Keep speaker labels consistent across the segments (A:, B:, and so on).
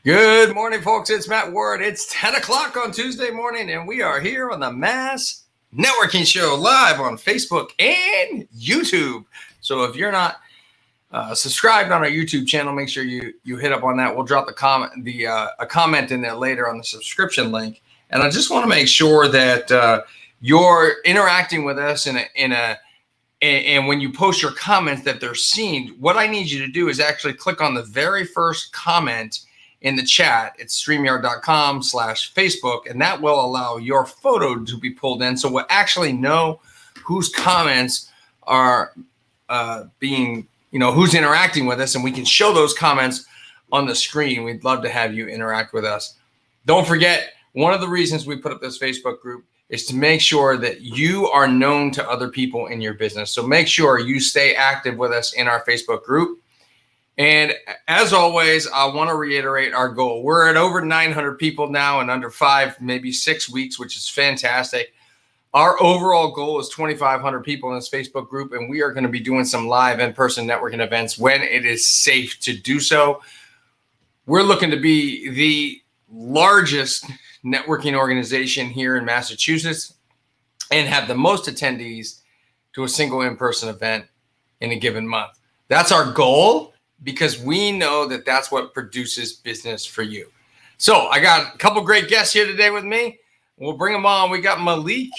A: Good morning, folks. It's Matt Ward. It's 10 o'clock on Tuesday morning, and we are here on the Mass Networking Show live on Facebook and YouTube. So if you're not subscribed on our YouTube channel, make sure you hit up on that. We'll drop a comment in there later on the subscription link. And I just want to make sure that you're interacting with us and when you post your comments that they're seen. What I need you to do is actually click on the very first comment in the chat. It's streamyard.com/Facebook, and that will allow your photo to be pulled in. So we'll actually know whose comments are being, who's interacting with us, and we can show those comments on the screen. We'd love to have you interact with us. Don't forget, one of the reasons we put up this Facebook group is to make sure that you are known to other people in your business. So make sure you stay active with us in our Facebook group. And as always, I want to reiterate our goal. We're at over 900 people now in under 5, maybe 6 weeks, which is fantastic. Our overall goal is 2,500 people in this Facebook group, and we are going to be doing some live in-person networking events when it is safe to do so. We're looking to be the largest networking organization here in Massachusetts and have the most attendees to a single in-person event in a given month. That's our goal, because we know that that's what produces business for you. So I got a couple great guests here today with me. We'll bring them on. We got Malik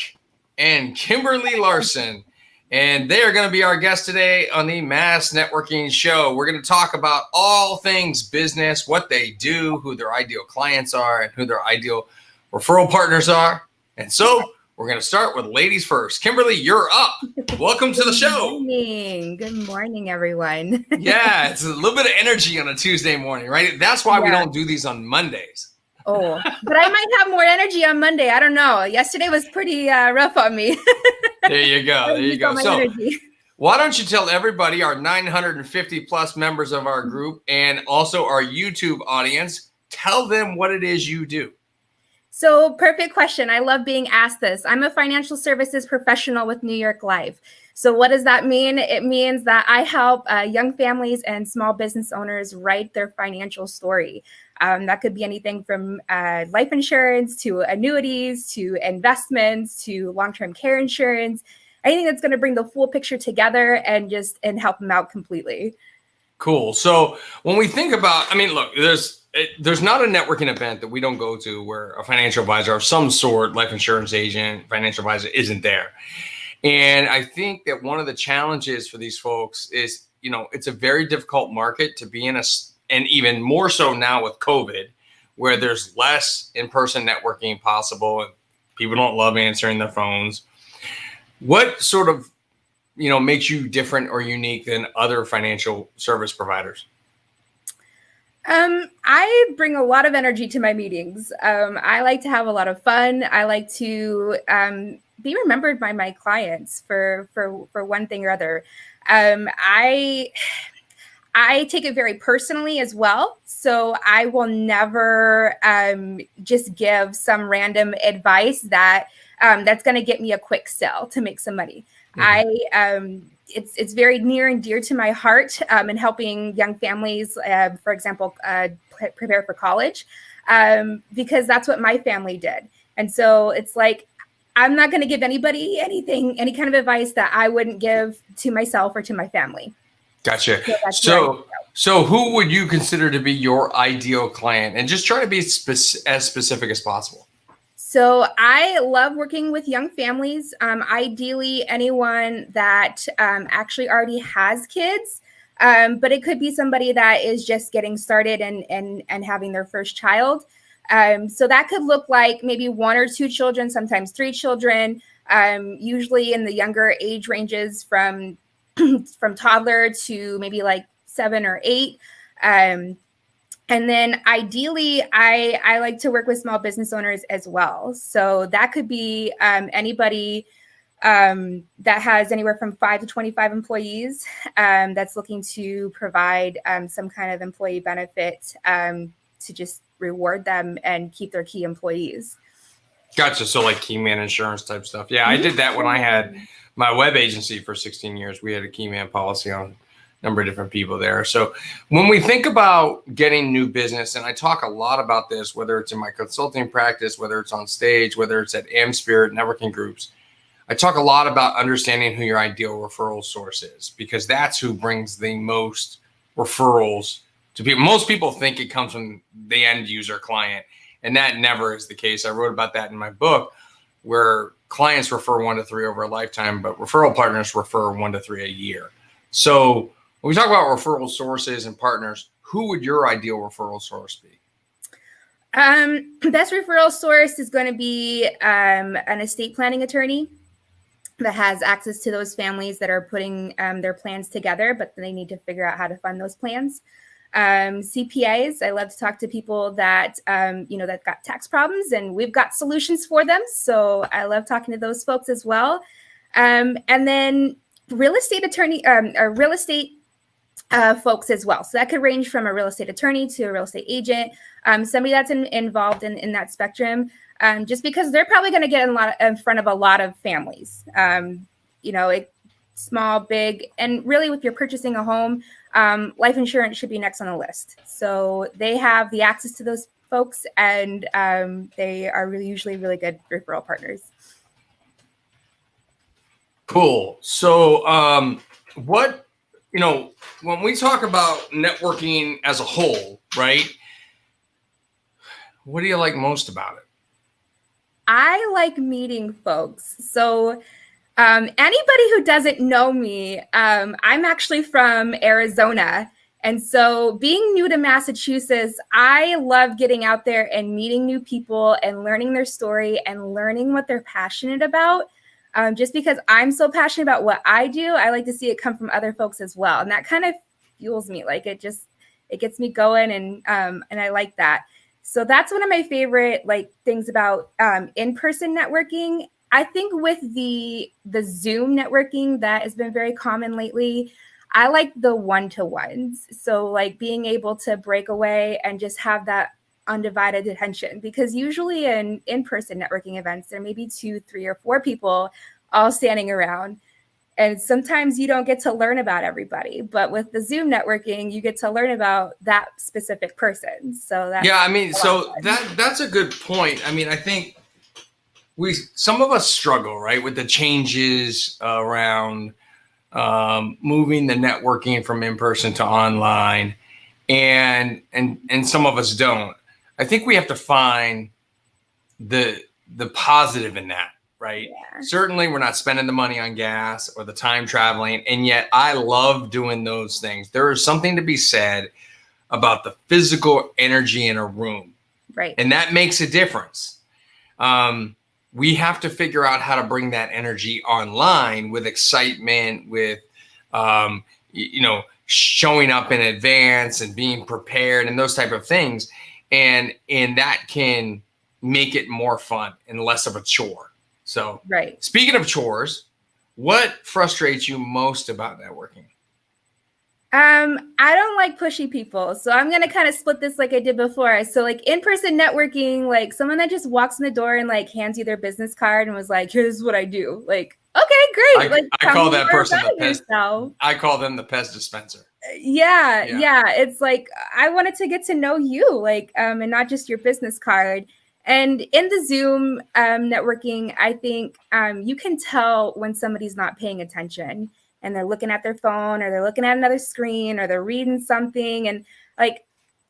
A: and Kimberly Larsen, and they are going to be our guests today on the Mass Networking Show. We're going to talk about all things business, what they do, who their ideal clients are, and who their ideal referral partners are. And so we're going to start with ladies first. Kimberly, you're up. Welcome to the show.
B: Good morning, everyone.
A: Yeah, it's a little bit of energy on a Tuesday morning, right? That's why we don't do these on Mondays.
B: Oh, but I might have more energy on Monday. I don't know. Yesterday was pretty rough on me.
A: There you go. There you go. So why don't you tell everybody, our 950 plus members of our group and also our YouTube audience, tell them what it is you do.
B: So perfect question. I love being asked this. I'm a financial services professional with New York Life. So what does that mean? It means that I help young families and small business owners write their financial story. That could be anything from life insurance to annuities to investments to long-term care insurance, anything that's going to bring the full picture together and help them out completely.
A: Cool. So when we think about, look, there's not a networking event that we don't go to where a financial advisor of some sort, life insurance agent, financial advisor, isn't there. And I think that one of the challenges for these folks is, it's a very difficult market to be in, and even more so now with COVID, where there's less in-person networking possible and people don't love answering their phones. What sort of, makes you different or unique than other financial service providers?
B: I bring a lot of energy to my meetings. I like to have a lot of fun. I like to be remembered by my clients for one thing or other. I take it very personally as well. So I will never just give some random advice that's going to get me a quick sell to make some money. Mm-hmm. It's very near and dear to my heart in helping young families, for example, prepare for college, because that's what my family did. And so it's like, I'm not going to give anybody any kind of advice that I wouldn't give to myself or to my family.
A: Gotcha. So who would you consider to be your ideal client? And just try to be as specific as possible.
B: So I love working with young families, ideally anyone that actually already has kids, but it could be somebody that is just getting started and having their first child. So that could look like maybe 1 or 2 children, sometimes 3 children, usually in the younger age ranges from toddler to maybe like 7 or 8. And then ideally, I like to work with small business owners as well. So that could be anybody that has anywhere from 5 to 25 employees that's looking to provide some kind of employee benefit to just reward them and keep their key employees.
A: Gotcha. So like key man insurance type stuff. Yeah, I did that when I had my web agency for 16 years. We had a key man policy on number of different people there. So when we think about getting new business, and I talk a lot about this, whether it's in my consulting practice, whether it's on stage, whether it's at AmSpirit networking groups, I talk a lot about understanding who your ideal referral source is, because that's who brings the most referrals to people. Most people think it comes from the end user client, and that never is the case. I wrote about that in my book, where clients refer 1 to 3 over a lifetime, but referral partners refer 1 to 3 a year. So when we talk about referral sources and partners, who would your ideal referral source be?
B: Best referral source is going to be an estate planning attorney that has access to those families that are putting their plans together, but they need to figure out how to fund those plans. CPAs, I love to talk to people that, that got tax problems, and we've got solutions for them. So I love talking to those folks as well. And then real estate attorney, or real estate folks as well. So that could range from a real estate attorney to a real estate agent, somebody that's involved in that spectrum, just because they're probably going to get in front of a lot of families, small, big, and really if you're purchasing a home, life insurance should be next on the list. So they have the access to those folks, and they are usually really good referral partners.
A: Cool. So when we talk about networking as a whole, right? What do you like most about it?
B: I like meeting folks. So anybody who doesn't know me, I'm actually from Arizona. And so being new to Massachusetts, I love getting out there and meeting new people and learning their story and learning what they're passionate about. Just because I'm so passionate about what I do, I like to see it come from other folks as well. And that kind of fuels me. Like it gets me going, and I like that. So that's one of my favorite things about in-person networking. I think with the Zoom networking that has been very common lately, I like the one-to-ones. So being able to break away and just have that undivided attention, because usually in person networking events, there may be 2, 3, or 4 people all standing around. And sometimes you don't get to learn about everybody, but with the Zoom networking, you get to learn about that specific person. So
A: that's a good point. I mean, I think some of us struggle, right, with the changes around moving the networking from in-person to online, and some of us don't. I think we have to find the positive in that, right? Yeah. Certainly we're not spending the money on gas or the time traveling, and yet I love doing those things. There is something to be said about the physical energy in a room.
B: Right.
A: And that makes a difference. We have to figure out how to bring that energy online with excitement, with, showing up in advance and being prepared and those type of things. And that can make it more fun and less of a chore. So,
B: right.
A: Speaking of chores, what frustrates you most about networking?
B: I don't like pushy people. So I'm going to kind of split this like I did before. So in-person networking, someone that just walks in the door and hands you their business card and was like, here's what I do. Okay, great.
A: I call that person the pest. I call them the pest dispenser.
B: Yeah. It's I wanted to get to know you, and not just your business card. And in the Zoom networking, I think you can tell when somebody's not paying attention and they're looking at their phone, or they're looking at another screen, or they're reading something. And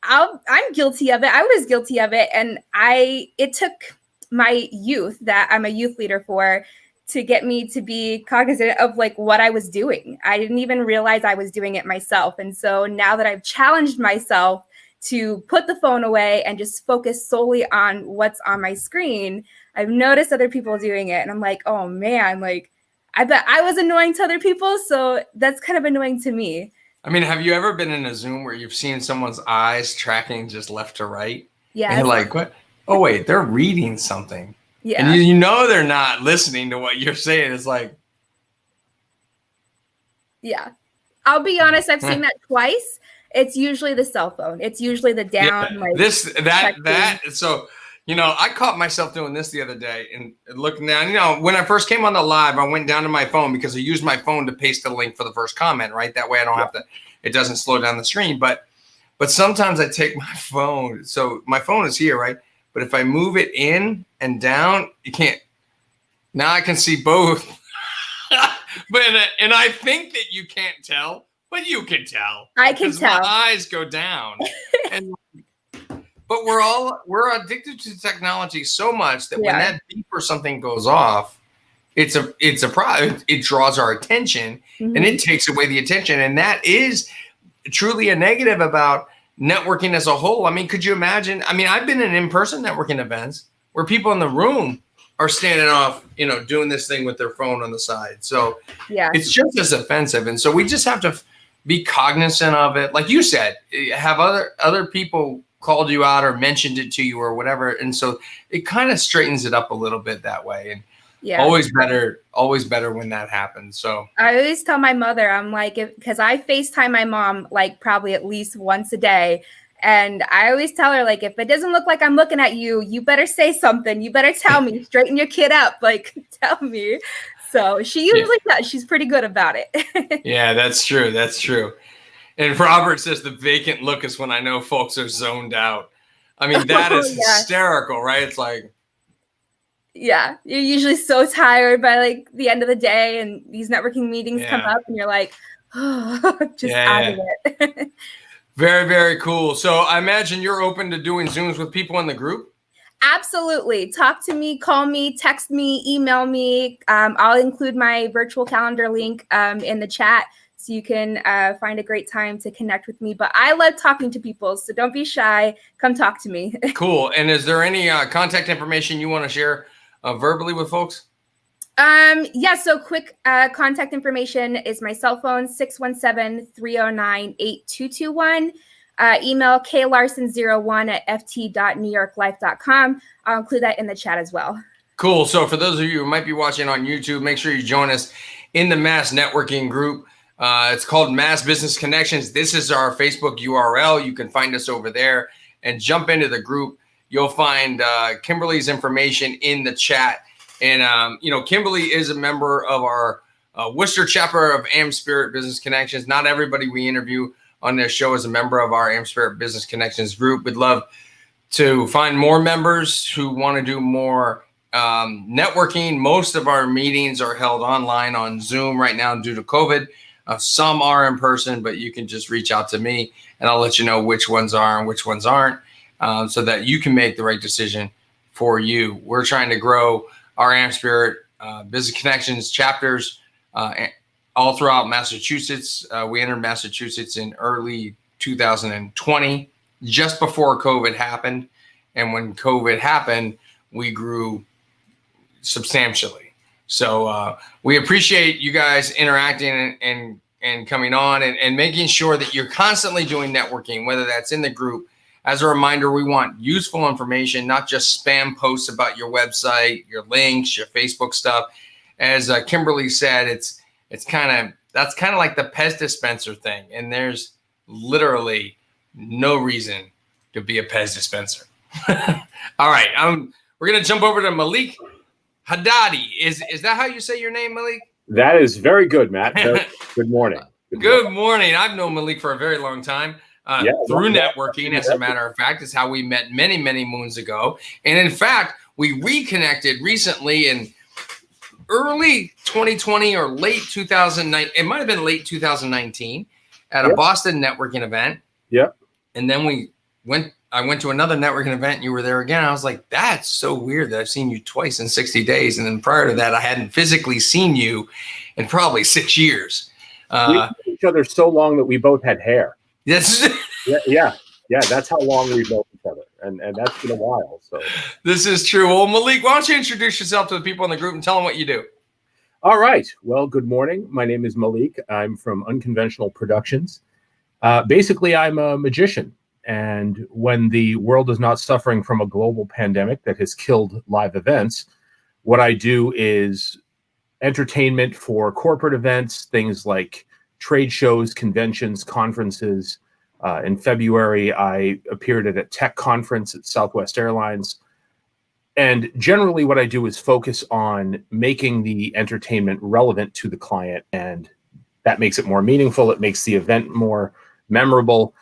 B: I'm guilty of it. I was guilty of it. And it took my youth that I'm a youth leader for to get me to be cognizant of what I was doing. I didn't even realize I was doing it myself. And so now that I've challenged myself to put the phone away and just focus solely on what's on my screen, I've noticed other people doing it. And I'm like, oh man, I bet I was annoying to other people. So that's kind of annoying to me.
A: I mean, have you ever been in a Zoom where you've seen someone's eyes tracking just left to right?
B: Yeah.
A: And you're like, what? Oh, wait, they're reading something.
B: Yeah.
A: And you know they're not listening to what you're saying. It's like.
B: Yeah. I'll be honest, I've seen that twice. It's usually the cell phone. It's usually the down.
A: So I caught myself doing this the other day and looking down. When I first came on the live, I went down to my phone because I used my phone to paste the link for the first comment, right? That way I don't have to, it doesn't slow down the screen. But sometimes I take my phone. So my phone is here, right? But if I move it in and down, you can't. Now I can see both. And I think that you can't tell, but you can tell.
B: I can tell.
A: My eyes go down. But we're addicted to technology so much that when that beep or something goes off, it's a problem. It draws our attention and it takes away the attention. And that is truly a negative about networking as a whole. I mean, could you imagine? I mean, I've been in in-person networking events where people in the room are standing off, doing this thing with their phone on the side. So it's just as offensive. And so we just have to be cognizant of it. Like you said, have other people called you out or mentioned it to you or whatever. And so it kind of straightens it up a little bit that way. And always better when that happens. So
B: I always tell my mother, I'm like, because I FaceTime my mom like probably at least once a day. And I always tell her, like, if it doesn't look like I'm looking at you, you better say something. You better tell me, straighten your kid up, like tell me. So she usually does. She's pretty good about it.
A: Yeah, that's true. That's true. And Robert says the vacant look is when I know folks are zoned out. I mean, that is hysterical, right? It's like,
B: you're usually so tired by like the end of the day, and these networking meetings come up, and you're like, just out of it.
A: Very, very cool. So I imagine you're open to doing Zooms with people in the group?
B: Absolutely. Talk to me, call me, text me, email me. I'll include my virtual calendar link in the chat so you can find a great time to connect with me. But I love talking to people, so don't be shy. Come talk to me.
A: Cool. And is there any contact information you want to share verbally with folks?
B: So quick contact information is my cell phone, 617-309-8221. Email klarson01@ft.newyorklife.com. I'll include that in the chat as well.
A: Cool. So for those of you who might be watching on YouTube, make sure you join us in the Mass Networking group. It's called Mass Business Connections. This is our Facebook URL. You can find us over there and jump into the group. You'll find Kimberly's information in the chat. And, Kimberly is a member of our Worcester chapter of Am Spirit Business Connections. Not everybody we interview on this show is a member of our Am Spirit Business Connections group. We'd love to find more members who want to do more networking. Most of our meetings are held online on Zoom right now due to COVID. Some are in person, but you can just reach out to me and I'll let you know which ones are and which ones aren't so that you can make the right decision for you. We're trying to grow our Am Spirit Business Connections chapters all throughout Massachusetts. We entered Massachusetts in early 2020, just before COVID happened. And when COVID happened, we grew substantially. So we appreciate you guys interacting and coming on and making sure that you're constantly doing networking, whether that's in the group. As a reminder, we want useful information, not just spam posts about your website, your links, your Facebook stuff. As Kimberly said, that's kind of like the Pez dispenser thing. And there's literally no reason to be a Pez dispenser. All right. We're going to jump over to Malik Haddadi. Is that how you say your name, Malik?
C: That is very good, Matt. Good morning.
A: Good morning. I've known Malik for a very long time. Through networking, as a matter of fact, is how we met many, many moons ago. And in fact, we reconnected recently in early 2020 or late 2009. It might have been late 2019 at a Boston networking event.
C: Yep.
A: And then I went to another networking event and you were there again. I was like, that's so weird that I've seen you twice in 60 days. And then prior to that, I hadn't physically seen you in probably 6 years.
C: We knew each other so long that we both had hair.
A: Yes.
C: Yeah. That's how long we know each other, and that's been a while. So
A: this is true. Well, Malik, why don't you introduce yourself to the people in the group and tell them what you do?
C: All right. Well, good morning. My name is Malik. I'm from Unconventional Productions. Basically, I'm a magician, and when the world is not suffering from a global pandemic that has killed live events, what I do is entertainment for corporate events, things like trade shows, conventions, conferences. In February, I appeared at a tech conference at Southwest Airlines. And generally what I do is focus on making the entertainment relevant to the client, and that makes it more meaningful. It makes the event more memorable,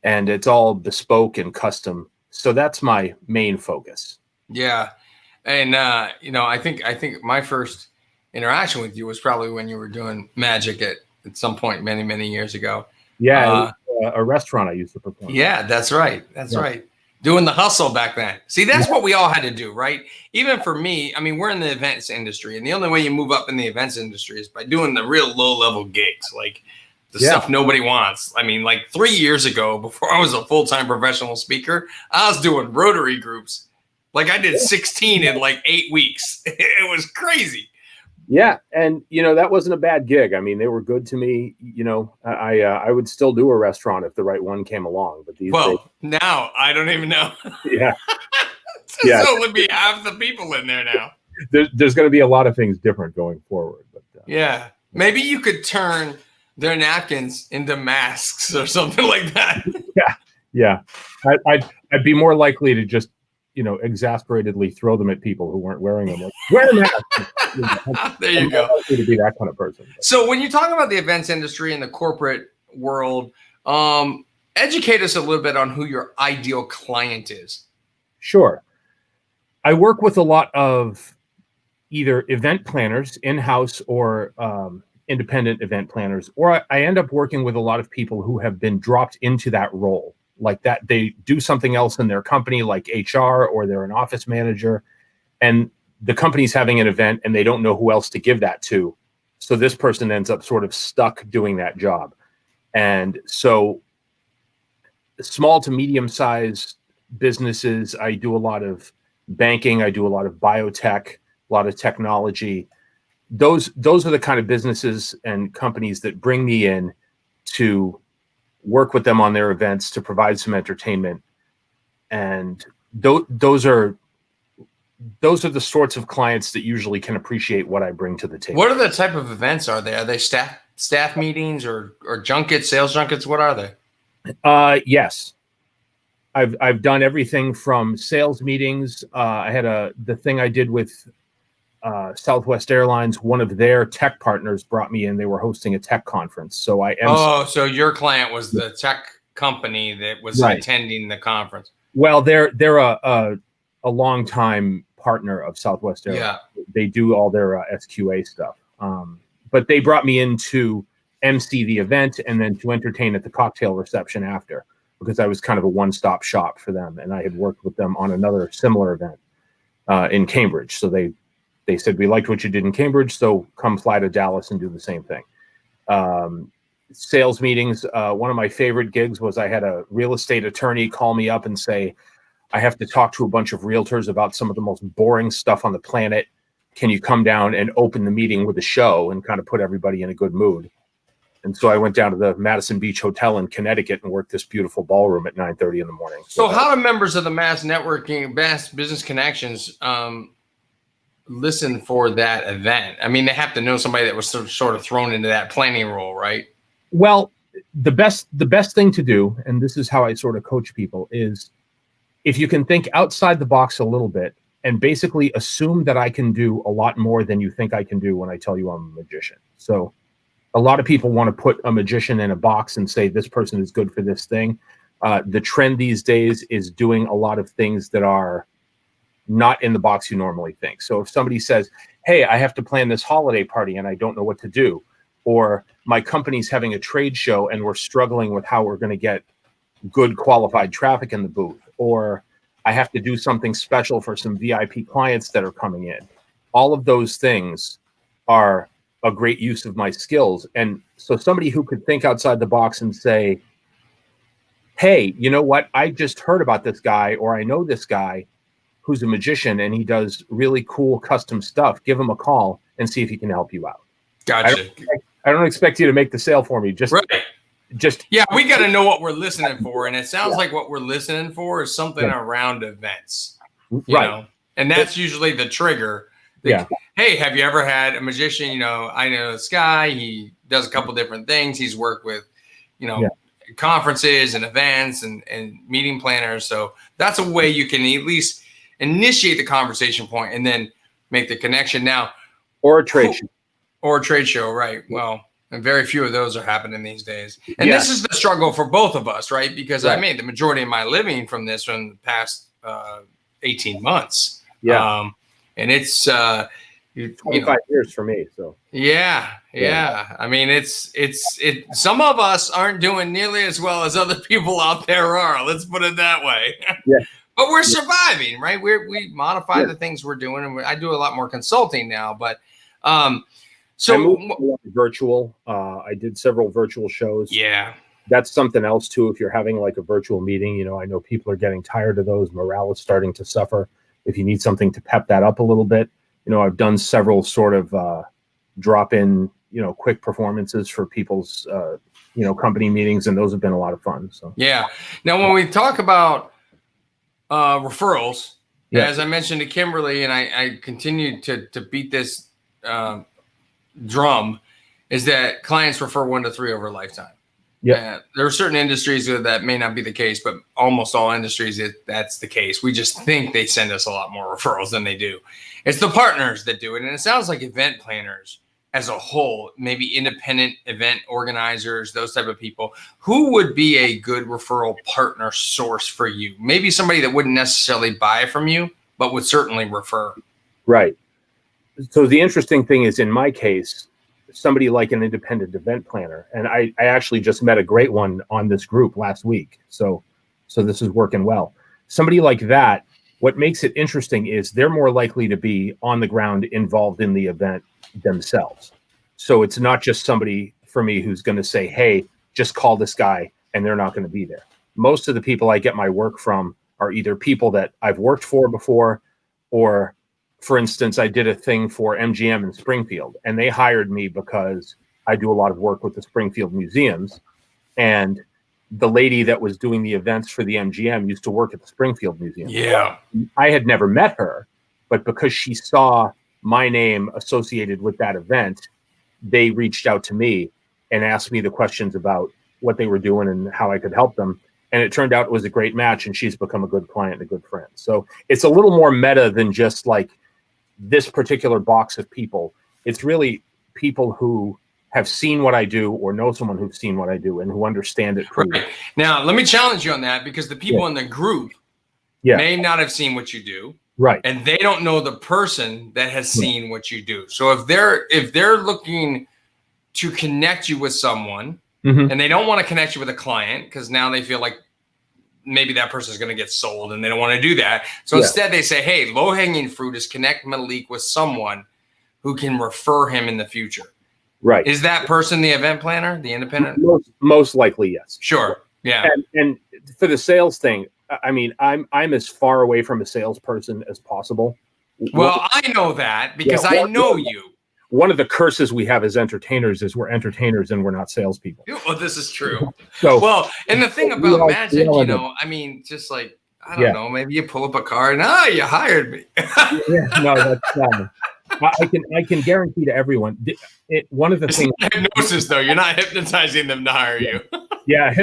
C: and it's all bespoke and custom. So that's my main focus.
A: Yeah. And, I think my first interaction with you was probably when you were doing magic at some point many, many years ago.
C: Yeah. A restaurant I used to perform.
A: Yeah, that's right. That's right. Doing the hustle back then. See, that's what we all had to do, right? Even for me, I mean, we're in the events industry, and the only way you move up in the events industry is by doing the real low-level gigs, like the stuff nobody wants. I mean, like 3 years ago, before I was a full-time professional speaker, I was doing Rotary groups. Like I did 16 in like 8 weeks. It was crazy.
C: Yeah, and that wasn't a bad gig. I mean, they were good to me. I would still do a restaurant if the right one came along. But these days,
A: now I don't even know.
C: Yeah,
A: There's only half the people in there now.
C: There's going to be a lot of things different going forward. But
A: maybe you could turn their napkins into masks or something like that.
C: Yeah. I'd be more likely to just exasperatedly throw them at people who weren't wearing them. Like, wear a mask.
A: There you go.
C: To be that kind of person.
A: So when you talk about the events industry and the corporate world, educate us a little bit on who your ideal client is.
C: Sure. I work with a lot of either event planners in-house or independent event planners, or I end up working with a lot of people who have been dropped into that role. Like that, they do something else in their company, like HR, or they're an office manager, and the company's having an event and they don't know who else to give that to. So this person ends up sort of stuck doing that job. And so small to medium-sized businesses, I do a lot of banking, I do a lot of biotech, a lot of technology. Those are the kind of businesses and companies that bring me in to work with them on their events, to provide some entertainment. And those are the sorts of clients that usually can appreciate what I bring to the table.
A: What are the type of events are they? Are they staff meetings or junkets, sales junkets? What are they?
C: Yes. I've done everything from sales meetings. I had the thing I did with Southwest Airlines. One of their tech partners brought me in. They were hosting a tech conference. So
A: so your client was the tech company that was attending the conference.
C: Well, they're a longtime partner of Southwest Airlines. Yeah. They do all their SQA stuff. But they brought me in to MC the event and then to entertain at the cocktail reception after, because I was kind of a one-stop shop for them. And I had worked with them on another similar event in Cambridge. So they said, we liked what you did in Cambridge, so come fly to Dallas and do the same thing. Sales meetings. One of my favorite gigs was I had a real estate attorney call me up and say, I have to talk to a bunch of realtors about some of the most boring stuff on the planet. Can you come down and open the meeting with a show and kind of put everybody in a good mood? And so I went down to the Madison Beach Hotel in Connecticut and worked this beautiful ballroom at 9:30 in the morning.
A: So how do members of the Mass Networking, Mass Business Connections listen for that event? I mean, they have to know somebody that was sort of thrown into that planning role, right?
C: Well, the best thing to do, and this is how I sort of coach people, is if you can think outside the box a little bit and basically assume that I can do a lot more than you think I can do when I tell you I'm a magician. So a lot of people want to put a magician in a box and say this person is good for this thing. The trend these days is doing a lot of things that are not in the box you normally think. So if somebody says, hey, I have to plan this holiday party and I don't know what to do, or my company's having a trade show and we're struggling with how we're going to get good qualified traffic in the booth, or I have to do something special for some VIP clients that are coming in. All of those things are a great use of my skills. And so somebody who could think outside the box and say, hey, you know what? I just heard about this guy, or I know this guy who's a magician and he does really cool custom stuff. Give him a call and see if he can help you out.
A: Gotcha.
C: I don't expect you to make the sale for me. Yeah,
A: we got to know what we're listening for. And it sounds like what we're listening for is something around events, you know? And that's usually the trigger. Hey, have you ever had a magician? You know, I know this guy, he does a couple different things. He's worked with, conferences and events and meeting planners. So that's a way you can at least, initiate the conversation point and then make the connection. Now,
C: or a trade show.
A: Or a trade show, right? Well, and very few of those are happening these days. And this is the struggle for both of us, right? Because I made the majority of my living from this from the past 18 months.
C: Yeah.
A: And it's
C: 25 years for me. So
A: yeah. I mean, some of us aren't doing nearly as well as other people out there are. Let's put it that way.
C: Yeah.
A: But we're surviving, right? We modify the things we're doing, and I do a lot more consulting now. But so
C: I moved a lot virtual. I did several virtual shows.
A: Yeah,
C: that's something else too. If you're having like a virtual meeting, I know people are getting tired of those. Morale is starting to suffer. If you need something to pep that up a little bit, I've done several sort of drop-in, quick performances for people's, company meetings, and those have been a lot of fun. So
A: yeah. Now, when we talk about referrals, as I mentioned to Kimberly, and I continue to beat this drum, is that clients refer 1 to 3 over a lifetime. Yeah, there are certain industries that may not be the case, but almost all industries that's the case. We just think they send us a lot more referrals than they do. It's the partners that do it, and it sounds like event planners as a whole, maybe independent event organizers, those type of people. Who would be a good referral partner source for you? Maybe somebody that wouldn't necessarily buy from you, but would certainly refer.
C: Right. So the interesting thing is, in my case, somebody like an independent event planner, and I actually just met a great one on this group last week. So this is working well. Somebody like that, what makes it interesting is they're more likely to be on the ground involved in the event themselves. So it's not just somebody for me who's going to say, hey, just call this guy, and they're not going to be there. Most of the people I get my work from are either people that I've worked for before, or for instance, I did a thing for MGM in Springfield, and they hired me because I do a lot of work with the Springfield museums. And the lady that was doing the events for the MGM used to work at the Springfield Museum.
A: Yeah.
C: I had never met her, but because she saw my name associated with that event, they reached out to me and asked me the questions about what they were doing and how I could help them. And it turned out it was a great match, and she's become a good client and a good friend. So it's a little more meta than just like this particular box of people. It's really people who have seen what I do or know someone who's seen what I do and who understand it.
A: Right. Now, let me challenge you on that, because the people in the group may not have seen what you do.
C: Right.
A: And they don't know the person that has seen what you do. So if they're looking to connect you with someone, and they don't want to connect you with a client because now they feel like maybe that person is going to get sold and they don't want to do that. So instead they say, hey, low hanging fruit is connect Malik with someone who can refer him in the future.
C: Right.
A: Is that person the event planner, the independent?
C: Most likely, yes.
A: Sure. Yeah.
C: And for the sales thing, I mean, I'm as far away from a salesperson as possible.
A: Well, I know that because I know you.
C: One of the curses we have as entertainers is we're entertainers and we're not salespeople.
A: Well, this is true.
C: So,
A: well, and the thing about magic, I mean, just like, I don't know, maybe you pull up a card and you hired me.
C: No, that's I can guarantee to everyone. One of the things.
A: Hypnosis, though, you're not hypnotizing them to hire you.
C: Yeah,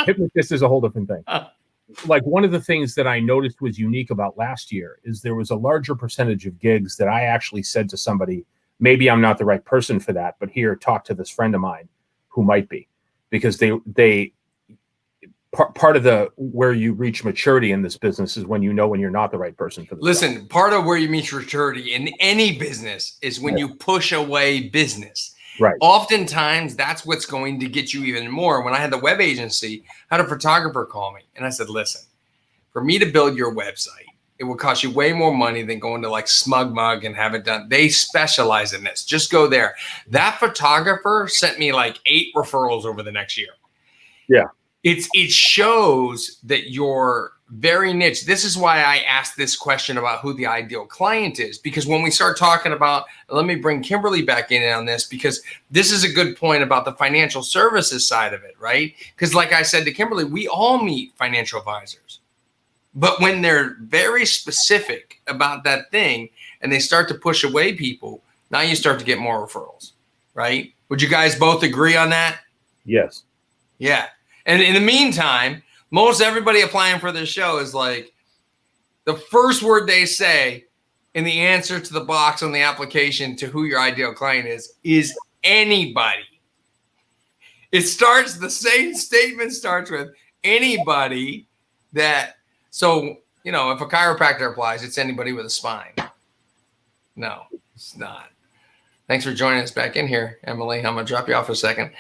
C: hypnosis is a whole different thing. Like one of the things that I noticed was unique about last year is there was a larger percentage of gigs that I actually said to somebody, maybe I'm not the right person for that, but here, talk to this friend of mine who might be, because they part of the where you reach maturity in this business is when you're not the right person for this.
A: Listen,
C: job.
A: Part of where you reach maturity in any business is when you push away business.
C: Right.
A: Oftentimes, that's what's going to get you even more. When I had the web agency, I had a photographer call me, and I said, listen, for me to build your website, it will cost you way more money than going to like SmugMug and have it done. They specialize in this. Just go there. That photographer sent me like 8 referrals over the next year.
C: Yeah.
A: It shows that you're very niche. This is why I asked this question about who the ideal client is, because when we start talking about, let me bring Kimberly back in on this, because this is a good point about the financial services side of it, right? Because like I said to Kimberly, we all meet financial advisors. But when they're very specific about that thing and they start to push away people, now you start to get more referrals, right? Would you guys both agree on that?
C: Yes.
A: Yeah. And in the meantime, most everybody applying for this show is like, the first word they say in the answer to the box on the application to who your ideal client is anybody. It starts, the same statement starts with anybody that, so, you know, if a chiropractor applies, it's anybody with a spine. No, it's not. Thanks for joining us back in here, Emily. I'm going to drop you off for a second.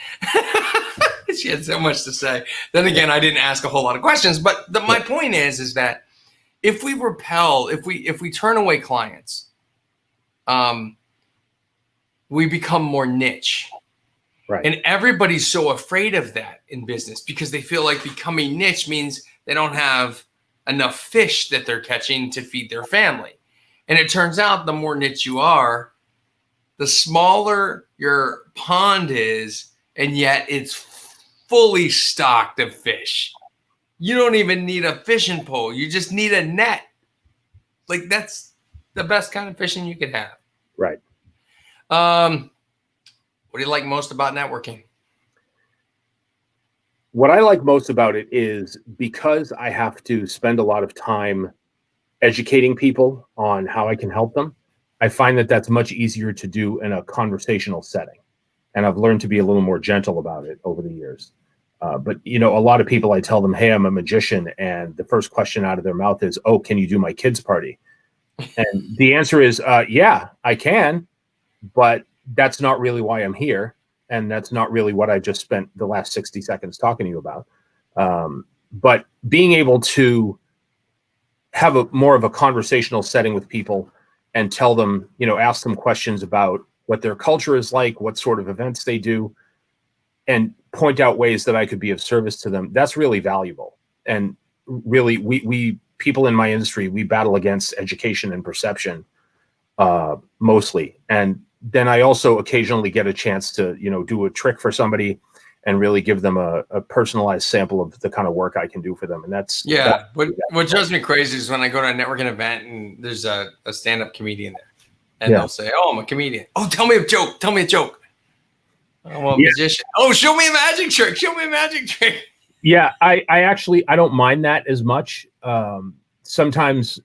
A: She had so much to say. Then again, I didn't ask a whole lot of questions, but my point is that if we repel, if we turn away clients, we become more niche.
C: Right.
A: And everybody's so afraid of that in business because they feel like becoming niche means they don't have enough fish that they're catching to feed their family. And it turns out the more niche you are, the smaller your pond is, and yet it's fully stocked of fish. You don't even need a fishing pole. You just need a net. Like, that's the best kind of fishing you could have.
C: Right.
A: What do you like most about networking?
C: What I like most about it is because I have to spend a lot of time educating people on how I can help them, I find that that's much easier to do in a conversational setting. And I've learned to be a little more gentle about it over the years. But, you know, a lot of people, I tell them, hey, I'm a magician. And the first question out of their mouth is, oh, can you do my kid's party? And the answer is, yeah, I can. But that's not really why I'm here. And that's not really what I just spent the last 60 seconds talking to you about. But being able to have a more of a conversational setting with people and tell them, you know, ask them questions about what their culture is like, what sort of events they do, and point out ways that I could be of service to them. That's really valuable. And really, we people in my industry, we battle against education and perception mostly. And then I also occasionally get a chance to, you know, do a trick for somebody and really give them a personalized sample of the kind of work I can do for them. And that's
A: what drives me crazy is when I go to a networking event and there's a stand-up comedian there, and they'll say, "Oh, I'm a comedian. Oh, tell me a joke. Tell me a joke. I'm a magician. Oh, show me a magic trick. Show me a magic trick."
C: Yeah, I actually don't mind that as much. Sometimes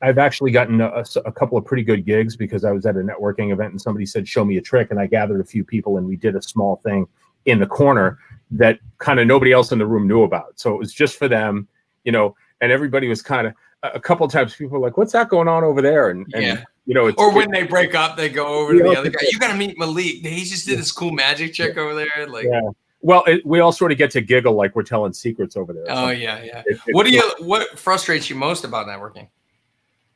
C: I've actually gotten a couple of pretty good gigs because I was at a networking event and somebody said, "Show me a trick," and I gathered a few people and we did a small thing in the corner that kind of nobody else in the room knew about. So it was just for them, you know, and everybody was kind of, a couple of times people were like, "What's that going on over there?" And you know,
A: or when they break up, they go over to the other guy. You got to meet Malik. He just did this cool magic trick over there. Like,
C: well, we all sort of get to giggle like we're telling secrets over there.
A: Oh, yeah. What frustrates you most about networking?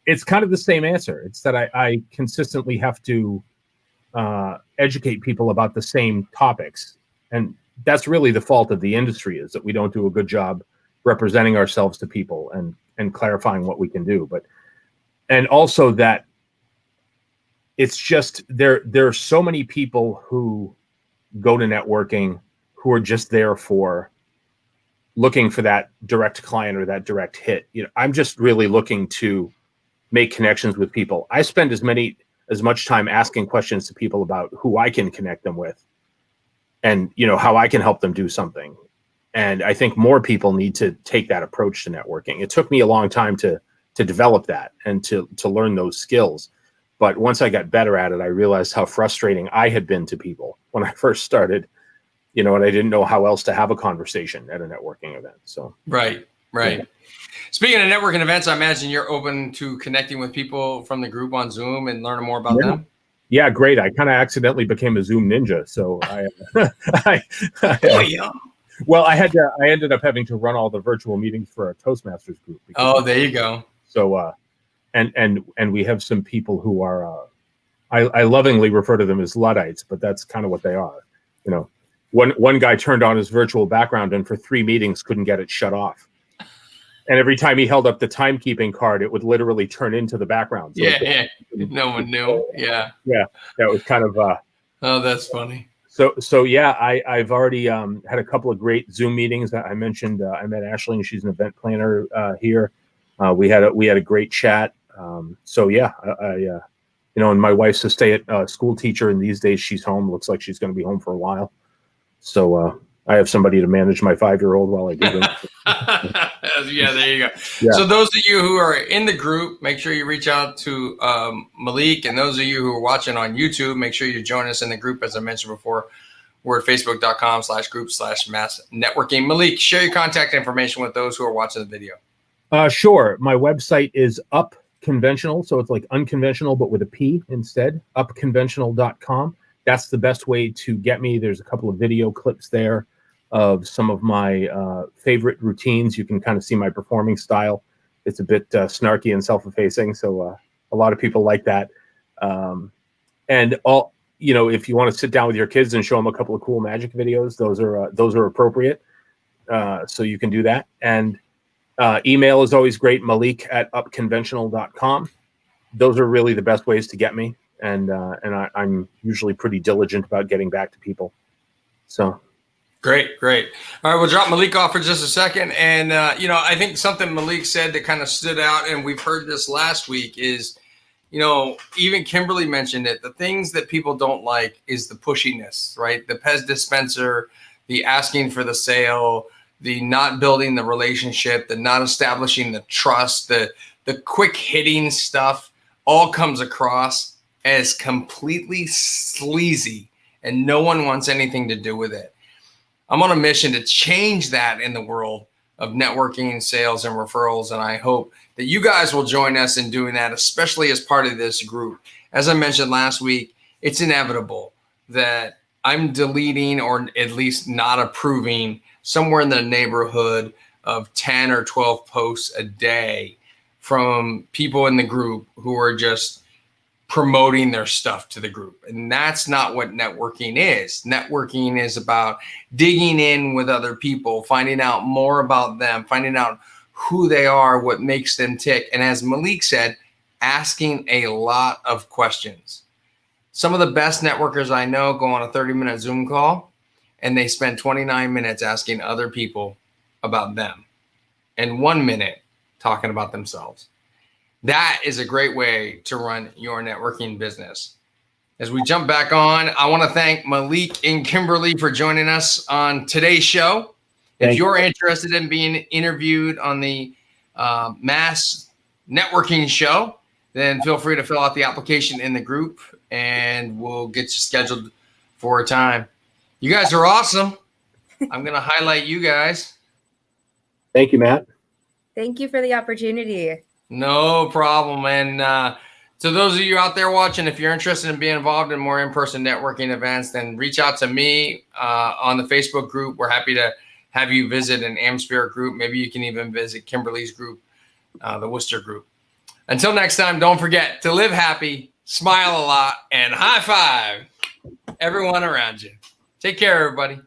C: It's kind of the same answer. It's that I consistently have to educate people about the same topics. And that's really the fault of the industry, is that we don't do a good job representing ourselves to people and clarifying what we can do. And also that it's just there are so many people who go to networking who are just there for looking for that direct client or that direct hit. You know, I'm just really looking to make connections with people. I spend as much time asking questions to people about who I can connect them with and, you know, how I can help them do something. And I think more people need to take that approach to networking. It took me a long time to develop that and to learn those skills. But once I got better at it, I realized how frustrating I had been to people when I first started, you know, and I didn't know how else to have a conversation at a networking event. So
A: Right. Yeah. Speaking of networking events, I imagine you're open to connecting with people from the group on Zoom and learning more about them.
C: Yeah, great. I kind of accidentally became a Zoom ninja. So well, I ended up having to run all the virtual meetings for a Toastmasters group.
A: Oh, there you go.
C: So, and we have some people who are, I lovingly refer to them as Luddites, but that's kind of what they are. You know, one guy turned on his virtual background and for 3 meetings couldn't get it shut off. And every time he held up the timekeeping card, it would literally turn into the background. So
A: no one knew. Yeah,
C: that was kind of.
A: Oh, that's funny.
C: So yeah, I've already had a couple of great Zoom meetings. I mentioned I met Ashley, and she's an event planner here. We had a great chat. So yeah, I you know, and my wife's a stay-at-school teacher, and these days she's home. Looks like she's going to be home for a while. So I have somebody to manage my 5-year-old while I do that.
A: Yeah, there you go.
C: Yeah.
A: So those of you who are in the group, make sure you reach out to Malik. And those of you who are watching on YouTube, make sure you join us in the group. As I mentioned before, we're at facebook.com/group/mass networking. Malik, share your contact information with those who are watching the video.
C: Sure. My website is Up Conventional. So it's like unconventional, but with a P instead, upconventional.com. That's the best way to get me. There's a couple of video clips there of some of my favorite routines. You can kind of see my performing style. It's a bit snarky and self-effacing, so a lot of people like that. And all, you know, if you want to sit down with your kids and show them a couple of cool magic videos, those are appropriate. So you can do that. And email is always great, malik@upconventional.com. Those are really the best ways to get me. And I'm usually pretty diligent about getting back to people. So.
A: Great. All right, we'll drop Malik off for just a second. And, I think something Malik said that kind of stood out, and we've heard this last week, is, even Kimberly mentioned it. The things that people don't like is the pushiness, right? The Pez dispenser, the asking for the sale, the not building the relationship, the not establishing the trust, the quick hitting stuff all comes across as completely sleazy, and no one wants anything to do with it. I'm on a mission to change that in the world of networking, sales, and referrals. And I hope that you guys will join us in doing that, especially as part of this group. As I mentioned last week, it's inevitable that I'm deleting, or at least not approving, somewhere in the neighborhood of 10 or 12 posts a day from people in the group who are just promoting their stuff to the group. And that's not what networking is. Networking is about digging in with other people, finding out more about them, finding out who they are, what makes them tick. And as Malik said, asking a lot of questions. Some of the best networkers I know go on a 30-minute Zoom call and they spend 29 minutes asking other people about them and 1 minute talking about themselves. That is a great way to run your networking business. As we jump back on, I want to thank Malik and Kimberly for joining us on today's show. If you're interested in being interviewed on the Mass Networking Show, then feel free to fill out the application in the group and we'll get you scheduled for a time. You guys are awesome. I'm going to highlight you guys.
C: Thank you, Matt.
B: Thank you for the opportunity.
A: No problem. And to those of you out there watching, if you're interested in being involved in more in-person networking events, then reach out to me on the Facebook group. We're happy to have you visit an AmSpirit group. Maybe you can even visit Kimberly's group, the Worcester group. Until next time, don't forget to live happy, smile a lot, and high five everyone around you. Take care, everybody.